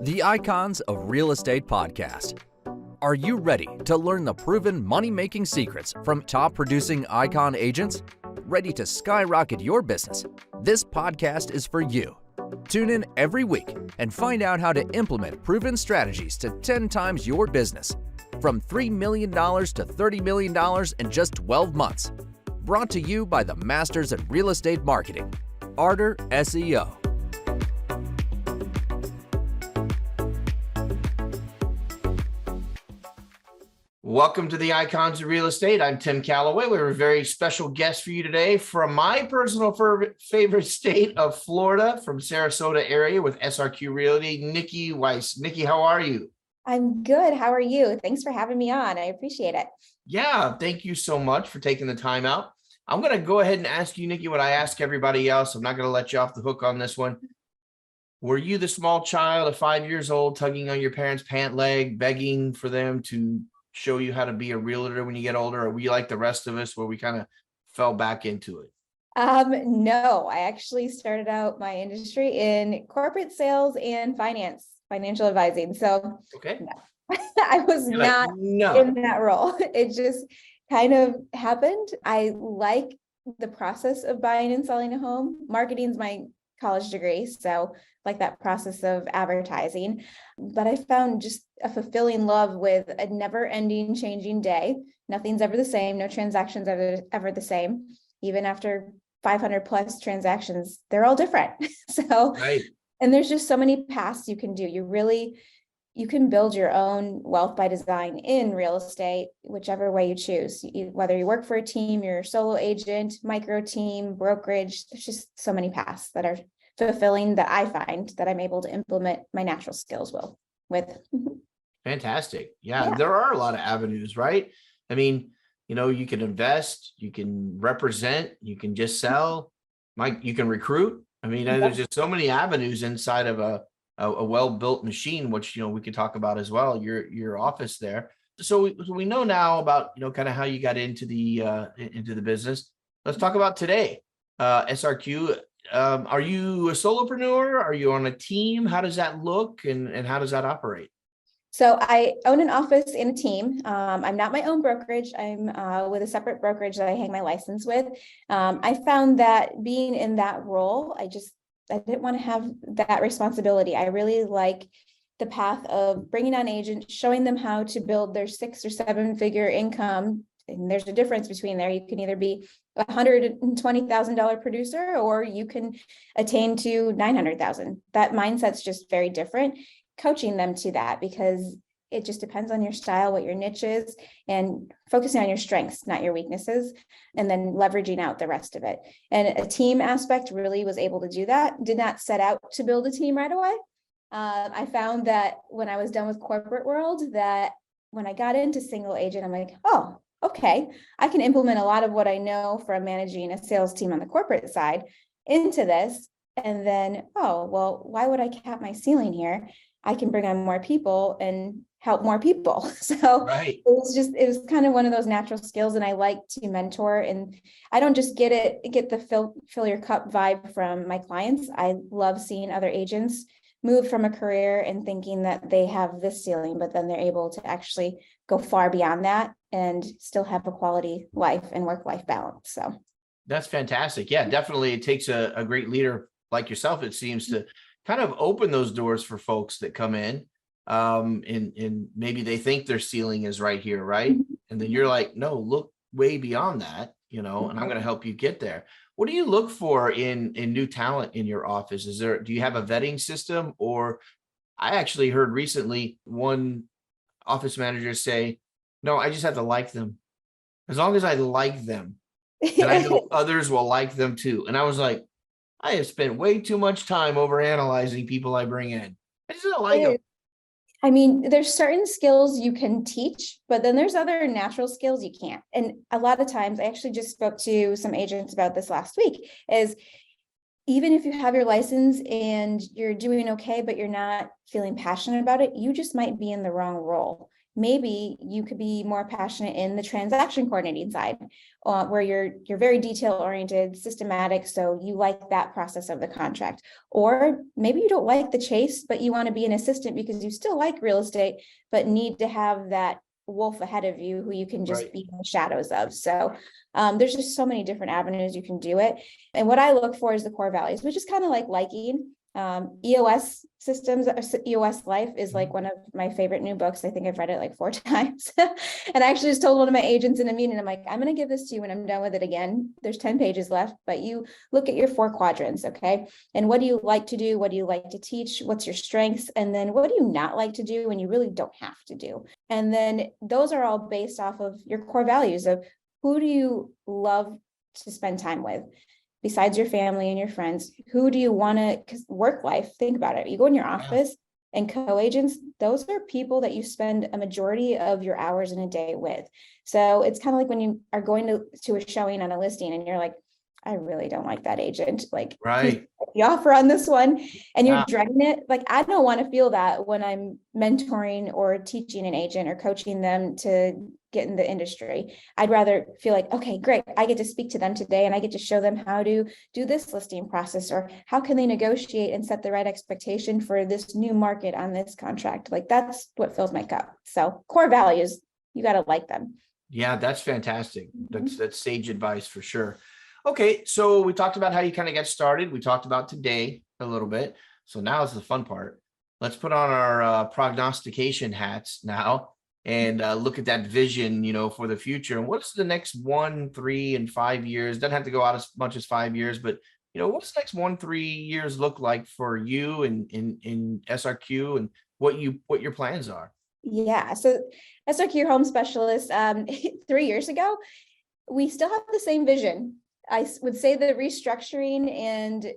The Icons of Real Estate Podcast. Are you ready to learn the proven money-making secrets from top-producing icon agents? Ready to skyrocket your business? This podcast is for you. Tune in every week and find out how to implement proven strategies to 10 times your business. From $3 million to $30 million in just 12 months. Brought to you by the Masters in Real Estate Marketing, Ardor SEO. Welcome to the Icons of Real Estate. I'm Tim Calloway. We have a very special guest for you today from my personal favorite state of Florida, from Sarasota area with SRQ Realty, Nikki Weiss. Nikki, how are you? I'm good. How are you? Thanks for having me on. I appreciate it. Yeah, thank you so much for taking the time out. I'm going to go ahead and ask you, Nikki, what I ask everybody else. I'm not going to let you off the hook on this one. Were you the small child of 5 years old, tugging on your parents' pant leg, begging for them to show you how to be a realtor when you get older? Or were you like the rest of us where we kind of fell back into it? No, I actually started out my industry in corporate sales and financial advising. So Okay. no, I was not in that role. It just kind of happened. I like the process of buying and selling a home. Marketing's my college degree, so like that process of advertising. But I found just a fulfilling love with a never-ending changing day. Nothing's ever the same. No transactions ever the same. Even after 500 plus transactions, they're all different. So, right. And there's just so many paths you can do. You can build your own wealth by design in real estate, whichever way you choose. Whether you work for a team, you're a solo agent, micro team, brokerage, there's just so many paths that are fulfilling that I find that I'm able to implement my natural skills with. Fantastic. Yeah, there are a lot of avenues, right? I mean, you can invest, you can represent, you can just sell, you can recruit. I mean, there's just so many avenues inside of a well-built machine, which, we could talk about as well, your office there. So we know now about, kind of how you got into the business. Let's talk about today. SRQ, are you a solopreneur? Are you on a team? How does that look and how does that operate? So I own an office and a team. I'm not my own brokerage. I'm with a separate brokerage that I hang my license with. I found that being in that role, I didn't want to have that responsibility. I really like the path of bringing on agents, showing them how to build their 6 or 7 figure income. And there's a difference between there. You can either be a $120,000 producer, or you can attain to 900,000. That mindset's just very different. Coaching them to that, because it just depends on your style, what your niche is, and focusing on your strengths, not your weaknesses, and then leveraging out the rest of it. And a team aspect really was able to do that. Did not set out to build a team right away. I found that when I was done with corporate world, that when I got into single agent, I'm like, oh, okay, I can implement a lot of what I know from managing a sales team on the corporate side into this. And then, oh, well, why would I cap my ceiling here? I can bring on more people and help more people. So right. It was kind of one of those natural skills. And I like to mentor, and I don't just get the fill your cup vibe from my clients. I love seeing other agents move from a career and thinking that they have this ceiling, but then they're able to actually go far beyond that and still have a quality life and work-life balance. So that's fantastic. Yeah, definitely. It takes a great leader like yourself, it seems, to kind of open those doors for folks that come in, and maybe they think their ceiling is right here, right? And then you're like, no, look way beyond that, and I'm going to help you get there. What do you look for in new talent in your office? Do you have a vetting system? Or I actually heard recently one office manager say, no, I just have to like them. As long as I like them, and I know others will like them too. And I was like, I have spent way too much time over analyzing people I bring in. I just don't like them. I mean, there's certain skills you can teach, but then there's other natural skills you can't. And a lot of times, I actually just spoke to some agents about this last week, is even if you have your license and you're doing okay, but you're not feeling passionate about it, you just might be in the wrong role. maybe you could be more passionate in the transaction coordinating side, where you're very detail oriented, systematic. So you like that process of the contract. Or maybe you don't like the chase, but you want to be an assistant because you still like real estate, but need to have that wolf ahead of you who you can just be in the shadows of. So there's just so many different avenues you can do it. And what I look for is the core values, which is kind of like liking. EOS systems, EOS Life is like one of my favorite new books. I think I've read it like 4 times. And I actually just told one of my agents in a meeting, I'm like, I'm going to give this to you when I'm done with it again. There's 10 pages left, but you look at your 4 quadrants. Okay. And what do you like to do? What do you like to teach? What's your strengths? And then what do you not like to do when you really don't have to do? And then those are all based off of your core values of who do you love to spend time with? Besides your family and your friends, who do you want to, because work life, think about it. You go in your office and co-agents, those are people that you spend a majority of your hours in a day with. So it's kind of like when you are going to a showing on a listing and you're like, I really don't like that agent. Like, the offer on this one, and you're dreading it. Like, I don't want to feel that when I'm mentoring or teaching an agent or coaching them to get in the industry. I'd rather feel like, okay, great. I get to speak to them today and I get to show them how to do this listing process, or how can they negotiate and set the right expectation for this new market on this contract. Like, that's what fills my cup. So core values, you got to like them. Yeah, that's fantastic. That's sage advice for sure. Okay, so we talked about how you kind of get started. We talked about today a little bit. So now is the fun part. Let's put on our prognostication hats now and look at that vision, for the future. And what's the next 1, 3, and 5 years? Doesn't have to go out as much as 5 years, but what's the next 1, 3 years look like for you in SRQ, and what your plans are? Yeah, so SRQ Home Specialist, 3 years ago, we still have the same vision. I would say the restructuring and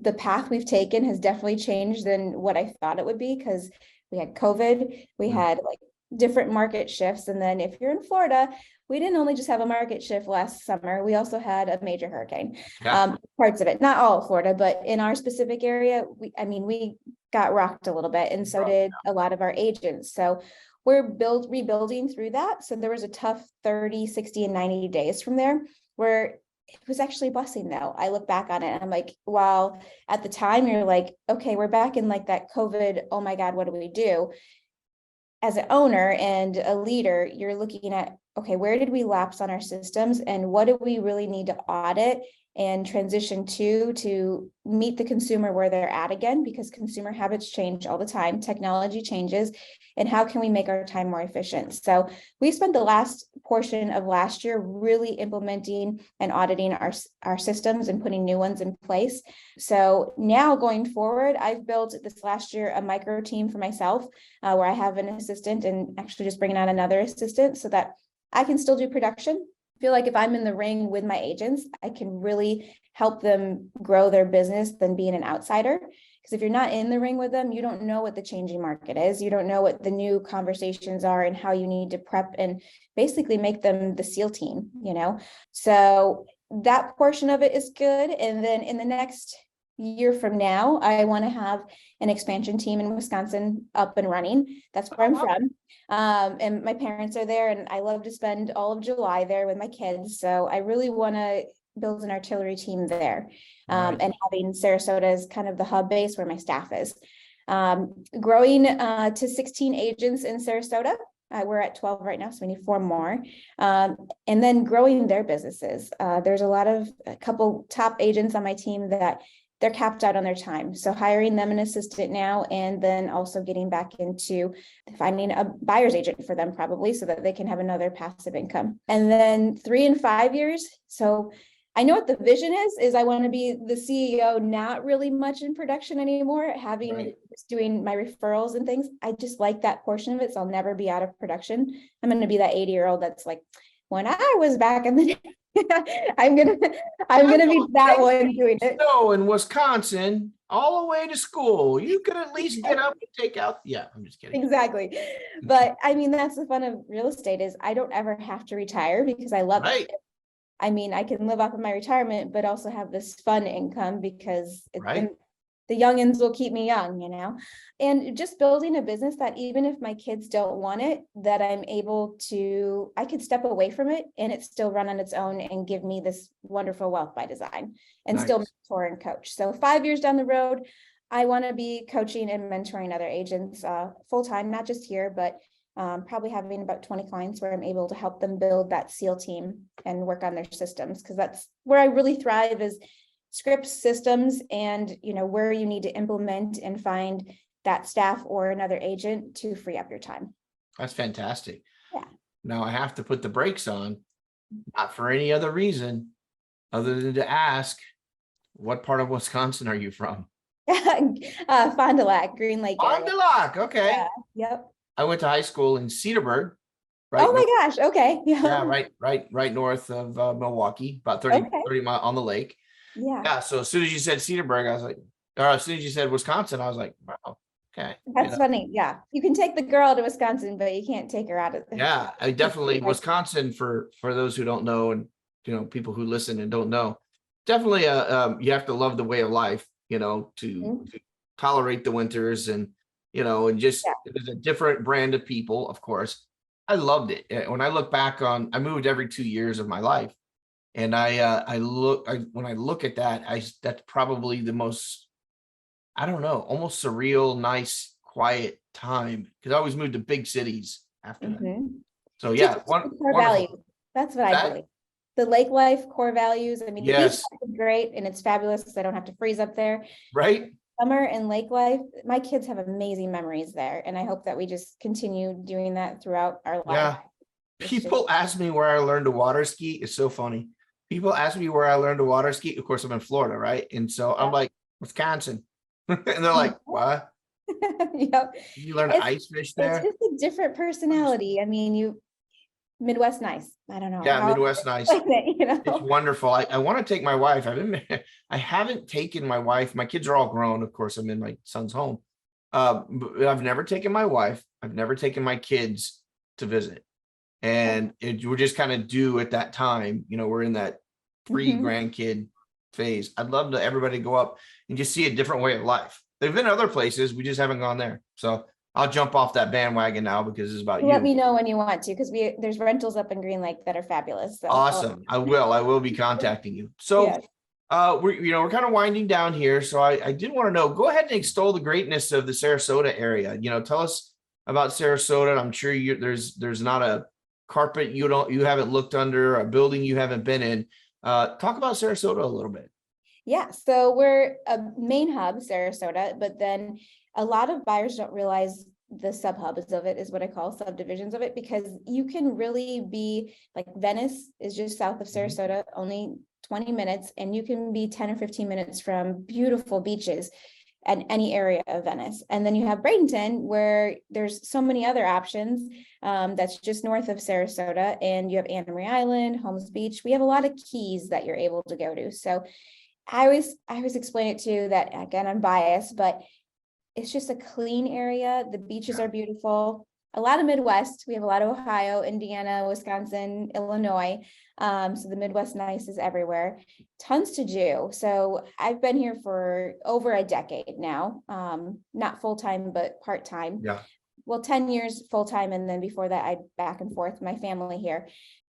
the path we've taken has definitely changed than what I thought it would be, because we had COVID, we had like different market shifts. And then if you're in Florida, we didn't only just have a market shift last summer, we also had a major hurricane. Parts of it, not all of Florida, but in our specific area, we got rocked a little bit, and so did a lot of our agents. So we're rebuilding through that. So there was a tough 30, 60, and 90 days from there where it was actually a blessing, though. I look back on it and I'm like, wow, at the time you're like, okay, we're back in like that COVID, oh my God, what do we do? As an owner and a leader, you're looking at, okay, where did we lapse on our systems, and what do we really need to audit and transition to meet the consumer where they're at again, because consumer habits change all the time, technology changes, and how can we make our time more efficient? So we spent the last portion of last year really implementing and auditing our systems and putting new ones in place. So now going forward, I've built this last year a micro team for myself, where I have an assistant, and actually just bringing on another assistant so that I can still do production. I feel like if I'm in the ring with my agents, I can really help them grow their business than being an outsider. Because if you're not in the ring with them, you don't know what the changing market is. You don't know what the new conversations are and how you need to prep and basically make them the SEAL team, So that portion of it is good. And then in the next year from now, I want to have an expansion team in Wisconsin up and running. That's where I'm from. And my parents are there, and I love to spend all of July there with my kids. So I really want to build an artillery team there, and having Sarasota as kind of the hub base where my staff is. Growing to 16 agents in Sarasota. We're at 12 right now, so we need 4 more. And then growing their businesses. There's a couple top agents on my team that they're capped out on their time. So hiring them an assistant now, and then also getting back into finding a buyer's agent for them, probably, so that they can have another passive income. And then 3 and 5 years. So I know what the vision is I want to be the CEO, not really much in production anymore, just doing my referrals and things. I just like that portion of it. So I'll never be out of production. I'm going to be that 80-year-old that's like, when I was back in the day, I'm gonna be that one doing it. So in Wisconsin, all the way to school, you could at least get up and take out. Yeah, I'm just kidding. Exactly. But that's the fun of real estate, is I don't ever have to retire because I love it. I can live off of my retirement, but also have this fun income because the youngins will keep me young, and just building a business that even if my kids don't want it, that I could step away from it and it still run on its own and give me this wonderful wealth by design and still Nice. mentor and coach. So 5 years down the road, I want to be coaching and mentoring other agents full time, not just here, but probably having about 20 clients where I'm able to help them build that SEAL team and work on their systems, because that's where I really thrive, is scripts, systems, and where you need to implement and find that staff or another agent to free up your time. That's fantastic. Yeah. Now I have to put the brakes on, not for any other reason other than to ask, what part of Wisconsin are you from? Fond du Lac, Green Lake Fond area. du Lac. Okay. Yeah. Yep. I went to high school in Cedarburg. Right. Oh my gosh. Okay. Yeah. Right north of Milwaukee, about 30 miles on the lake. Yeah. Yeah. So as soon as you said Cedarburg, I was like, or as soon as you said Wisconsin, I was like, wow. Okay. That's funny. Yeah. You can take the girl to Wisconsin, but you can't take her out of there. Yeah. I definitely, Wisconsin, for those who don't know, and, people who listen and don't know, definitely, you have to love the way of life, to tolerate the winters and, and just, there's a different brand of people, of course. I loved it. When I look back on, I moved every 2 years of my life. And when I look at that, that's probably the most, I don't know, almost surreal, nice, quiet time, because I always moved to big cities after that. So yeah, core values. That's what I believe. The lake life, core values. I mean, the beach is great and it's fabulous because I don't have to freeze up there. Right. Summer and lake life, my kids have amazing memories there, and I hope that we just continue doing that throughout our life. Yeah. People ask me where I learned to water ski. It's so funny. People ask me where I learned to water ski. Of course, I'm in Florida, right? And so I'm like, Wisconsin. And they're like, what? Yep. You learn to ice fish there? It's just a different personality. I mean, Midwest nice. I don't know. Yeah, Midwest nice. It's wonderful. I want to take my wife. I haven't taken my wife. My kids are all grown. Of course, I'm in my son's home. But I've never taken my wife. I've never taken my kids to visit. And we're just kind of due at that time. We're in that pre-grandkid phase. I'd love to everybody go up and just see a different way of life. There've been other places. We just haven't gone there. So I'll jump off that bandwagon now because it's about you. Let me know when you want to, because there's rentals up in Green Lake that are fabulous. So awesome. I will be contacting you. So we're kind of winding down here. So I did want to know, go ahead and extol the greatness of the Sarasota area. Tell us about Sarasota. I'm sure there's not a carpet you haven't looked under, a building you haven't been in. Talk about Sarasota a little bit. Yeah, so we're a main hub, Sarasota, but then a lot of buyers don't realize the sub-hubs of it, is what I call subdivisions of it, because you can really be like, Venice is just south of Sarasota, only 20 minutes, and you can be 10 or 15 minutes from beautiful beaches at any area of Venice. And then you have Bradenton, where there's so many other options. That's just north of Sarasota, and you have Anna Marie Island, Holmes Beach. We have a lot of keys that you're able to go to. So I always explain it too, that again, I'm biased, but it's just a clean area. The beaches are beautiful. A lot of Midwest. We have a lot of Ohio, Indiana, Wisconsin, Illinois. So the Midwest nice is everywhere. Tons to do. So I've been here for over a decade now. Not full-time, but part-time. Yeah. Well, 10 years full-time. And then before that, I back and forth, my family here.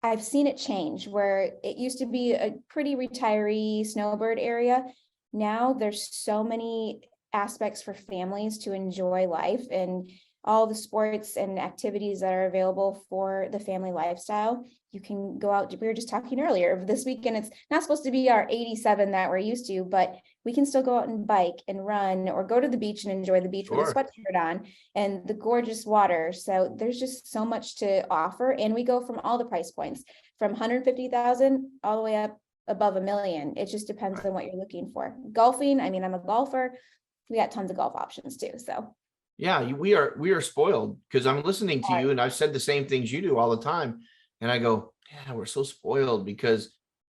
I've seen it change, where it used to be a pretty retiree snowbird area. Now there's so many aspects for families to enjoy life, and all the sports and activities that are available for the family lifestyle. You can go out. We were just talking earlier, this weekend, it's not supposed to be our 87 that we're used to, but we can still go out and bike and run, or go to the beach and enjoy the beach with a sweatshirt on and the gorgeous water. So there's just so much to offer. And we go from all the price points, from 150,000 all the way up above $1 million. It just depends on what you're looking for. Golfing, I mean, I'm a golfer. We got tons of golf options too. So yeah, we are spoiled, because I'm listening to you, and I've said the same things you do all the time. And I go, yeah, we're so spoiled, because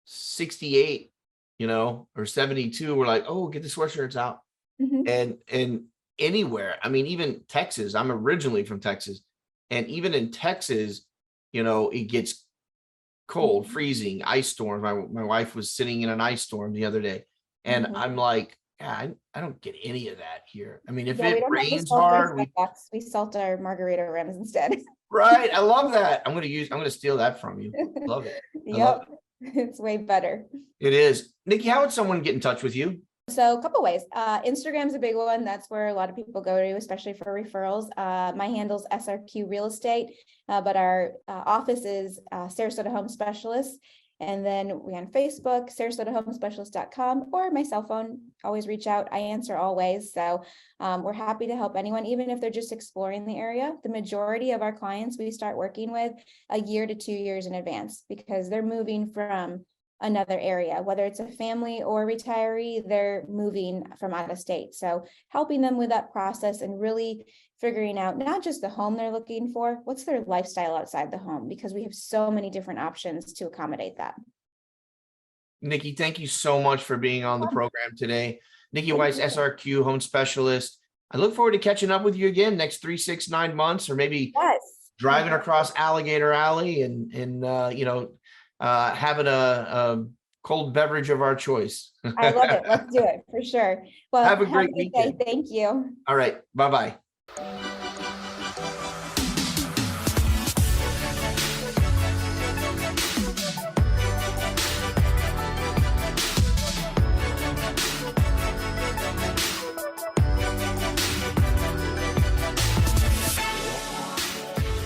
68, or 72, we're like, oh, get the sweatshirts out. And anywhere, I mean, even Texas, I'm originally from Texas, and even in Texas, it gets cold, freezing, ice storms. My wife was sitting in an ice storm the other day, and I'm like, yeah, I don't get any of that here. I mean, if Yeah, we it don't have to rains salt our hard, Starbucks. We salt our margarita rims instead. right. I love that. I'm going to steal that from you. Love it. I love Yep, it's way better. it. It is. Nikki, how would someone get in touch with you? So a couple ways. Instagram's a big one. That's where a lot of people go to, especially for referrals. My handle's SRQ Real Estate, but our office is Sarasota Home Specialist. And then we on Facebook, SarasotaHomeSpecialist.com, or my cell phone. Always reach out. I answer always. So we're happy to help anyone, even if they're just exploring the area. The majority of our clients we start working with a year to 2 years in advance because they're moving from another area, whether it's a family or retiree, they're moving from out of state. So helping them with that process and really figuring out not just the home they're looking for, what's their lifestyle outside the home, because we have so many different options to accommodate that. Nikki, thank you so much for being on the program today. Nikki Weiss, SRQ Home Specialist. I look forward to catching up with you again next 3, 6, 9 months, or maybe driving across Alligator Alley and having a cold beverage of our choice. I love it. Let's do it for sure. Well, have a great day. weekend. Thank you. All right. Bye-bye.